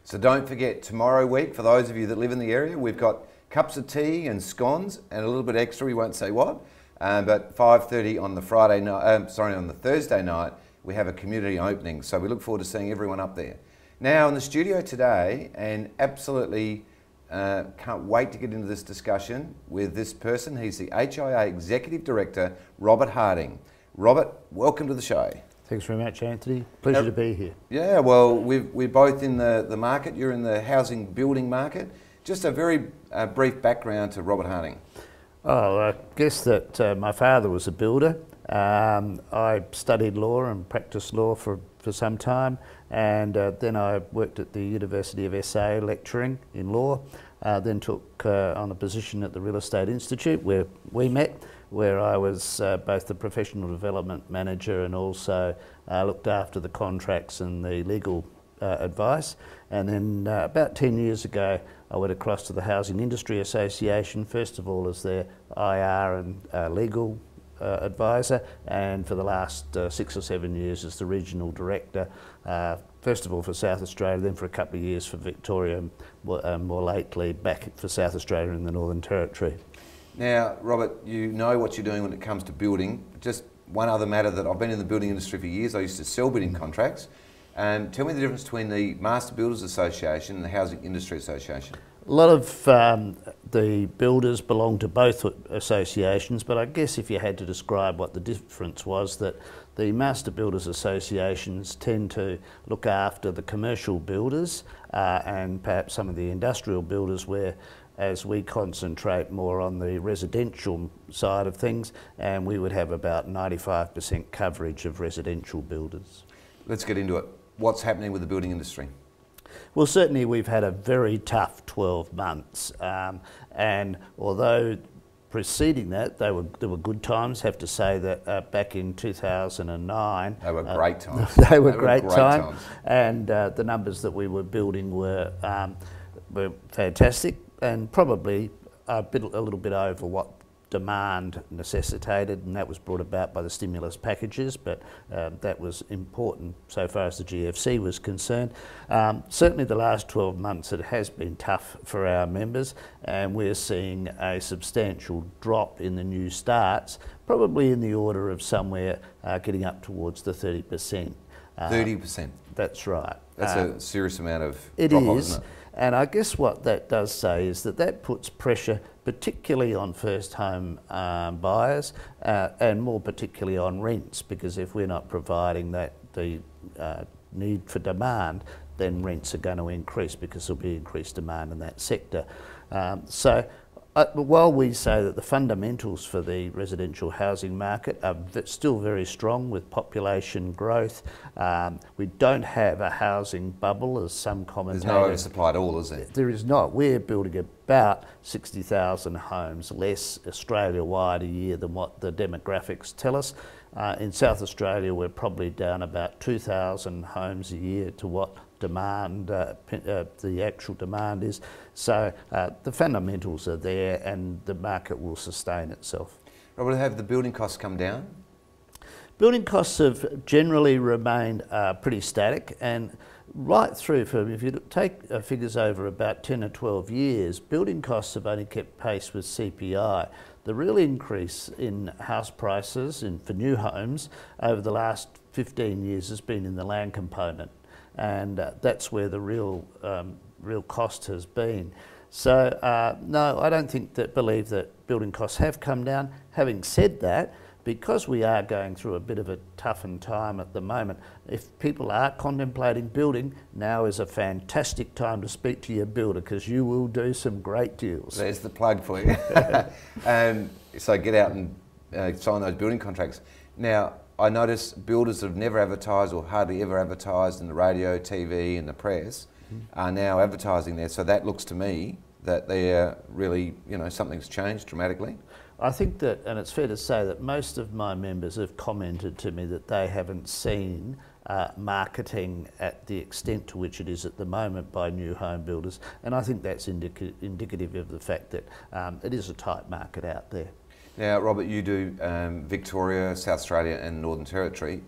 So don't forget, tomorrow week, for those of you that live in the area, we've got cups of tea and scones and a little bit extra, we won't say what, but 5:30 on the on the Thursday night, we have a community opening. So we look forward to seeing everyone up there. Now in the studio today, and absolutely can't wait to get into this discussion with this person. He's the HIA Executive Director, Robert Harding. Robert, welcome to the show. Thanks very much, Anthony. Pleasure to be here. Yeah, well, we're both in the market. You're in the housing building market. Just a very brief background to Robert Harding. Oh, I guess that my father was a builder. I studied law and practiced law for some time, and then I worked at the University of SA lecturing in law, then took on a position at the Real Estate Institute where we met, where I was both the professional development manager and also looked after the contracts and the legal advice. And then about 10 years ago, I went across to the Housing Industry Association, first of all as their IR and legal advisor, and for the last 6 or 7 years as the regional director, first of all for South Australia, then for a couple of years for Victoria, and more lately back for South Australia in the Northern Territory. Now, Robert, you know what you're doing when it comes to building. Just one other matter that I've been in the building industry for years. I used to sell building contracts. Tell me the difference between the Master Builders Association and the Housing Industry Association. A lot of the builders belong to both associations, but I guess if you had to describe what the difference was, that the Master Builders Associations tend to look after the commercial builders and perhaps some of the industrial builders, whereas we concentrate more on the residential side of things, and we would have about 95% coverage of residential builders. Let's get into it. What's happening with the building industry? Well, certainly we've had a very tough 12 months, and although preceding that there were good times, have to say that back in 2009... They were great times. They were great times. And the numbers that we were building were fantastic, and probably a little bit over what demand necessitated, and that was brought about by the stimulus packages, but that was important so far as the GFC was concerned. Certainly the last 12 months it has been tough for our members, and we're seeing a substantial drop in the new starts, probably in the order of somewhere getting up towards the 30%. 30%? That's right. That's a serious amount of drop-off, isn't it? And I guess what that does say is that puts pressure particularly on first home buyers and more particularly on rents, because if we're not providing the need for demand, then rents are going to increase because there'll be increased demand in that sector. While we say that the fundamentals for the residential housing market are still very strong with population growth, we don't have a housing bubble, as some commentators... There's no oversupply at all, is there? There is not. We're building about 60,000 homes less Australia-wide a year than what the demographics tell us. In South Australia, we're probably down about 2,000 homes a year to what demand, the actual demand is. So the fundamentals are there and the market will sustain itself. Robert, have the building costs come down? Building costs have generally remained pretty static, and right through, if you take figures over about 10 or 12 years, building costs have only kept pace with CPI. The real increase in house prices for new homes over the last 15 years has been in the land component, and that's where the real cost has been. So no, I don't believe that building costs have come down. Having said that, because we are going through a bit of a toughened time at the moment, if people are contemplating building, now is a fantastic time to speak to your builder, because you will do some great deals. There's the plug for you. So get out and sign those building contracts. Now, I notice builders that have never advertised or hardly ever advertised in the radio, TV and the press are now advertising there. So that looks to me that they're really, something's changed dramatically. I think that, and it's fair to say that most of my members have commented to me that they haven't seen marketing at the extent to which it is at the moment by new home builders, and I think that's indicative of the fact that it is a tight market out there. Now, Robert, you do Victoria, South Australia and Northern Territory.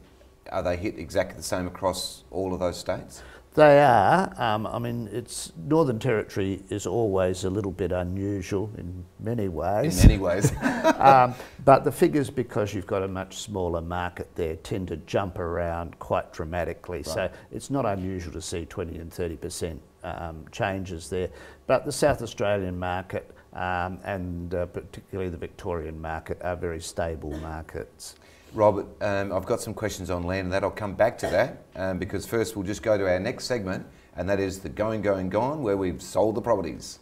Are they hit exactly the same across all of those states? They are. I mean, Northern Territory is always a little bit unusual in many ways. In many ways. But the figures, because you've got a much smaller market there, tend to jump around quite dramatically. Right. So it's not unusual to see 20 and 30% changes there. But the South Australian market and particularly the Victorian market are very stable markets. Robert, I've got some questions on land, and that I'll come back to that because first we'll just go to our next segment, and that is the Going, Going, Gone, where we've sold the properties.